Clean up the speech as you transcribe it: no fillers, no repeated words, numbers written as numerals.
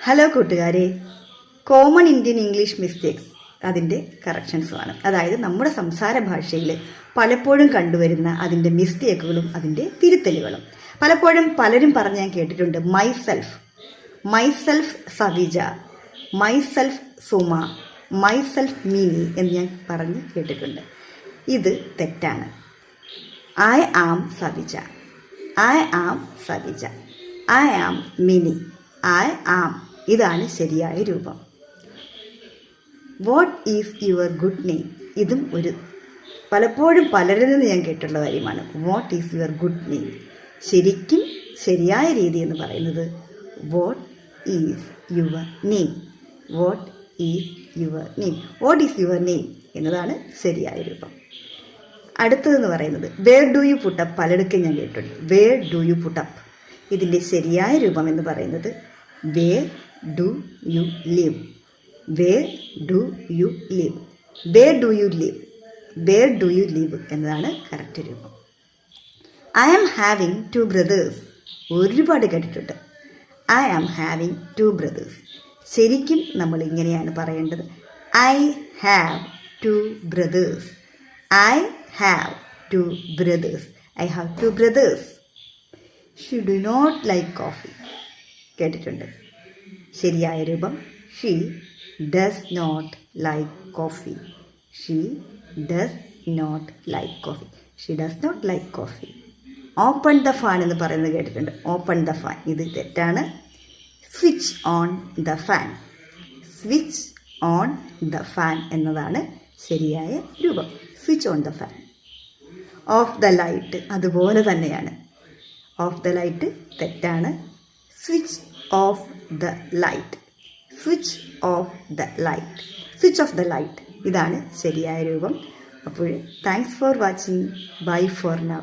Hello കൂട്ടുകാരെ, common Indian English mistakes അതിൻ്റെ കറക്ഷൻസുമാണ്. അതായത് നമ്മുടെ സംസാര ഭാഷയിൽ പലപ്പോഴും കണ്ടുവരുന്ന അതിൻ്റെ മിസ്റ്റേക്കുകളും അതിൻ്റെ തിരുത്തലുകളും. പലപ്പോഴും പലരും പറഞ്ഞ് ഞാൻ കേട്ടിട്ടുണ്ട് myself Savija, myself Suma, myself Mini എന്ന് ഞാൻ പറഞ്ഞ് കേട്ടിട്ടുണ്ട്. ഇത് തെറ്റാണ്. I am Savija, I am Savija, I am Mini, I am, ഇതാണ് ശരിയായ രൂപം. What is your good name, ഇതും ഒരു പലപ്പോഴും പലരിൽ നിന്ന് ഞാൻ കേട്ടുള്ള കാര്യമാണ്. What is your good name. ശരിക്കും ശരിയായ രീതി എന്ന് പറയുന്നത് what is your name, what is your name, what is your name എന്നതാണ് ശരിയായ രൂപം. അടുത്തതെന്ന് പറയുന്നത് വേർ ഡു യു പുട്ടപ്പ്. പലയിടത്തും ഞാൻ കേട്ടിട്ടുണ്ട് വേർ ഡു യു പുട്ടപ്പ്. ഇതിൻ്റെ ശരിയായ രൂപം എന്ന് പറയുന്നത് where do you live, where do you live, where do you live, where do you live എന്നതാണ് കറക്റ്റ് രൂപം. I am having 2 brothers. ഒരുപാട് കേട്ടിട്ടുണ്ട്. I am having 2 brothers. ശരിക്കും നമ്മൾ ഇങ്ങനെയാണ് പറയേണ്ടത്. I have 2 brothers. I have 2 brothers. I have 2 brothers. She do not like coffee. കേട്ടിട്ടുണ്ട്. ശരിയായ രൂപം she does not like coffee. She does not like coffee. She does not like coffee. Open the fan എന്ന് പറയുന്നത് കേട്ടിട്ടുണ്ട്. Open the fan. ഇത് തെറ്റാണ്. Switch on the fan. Switch on the fan എന്നതാണ് ശരിയായ രൂപം. Switch on the fan. Off the light അതുപോലെ തന്നെയാണ്. ഓഫ് ദ ലൈറ്റ് തെറ്റാണ്. Switch off the light, switch off the light, switch off the light, ഇതാണ് ശരിയായ രൂപം. അപ്പോൾ thanks for watching. Bye for now.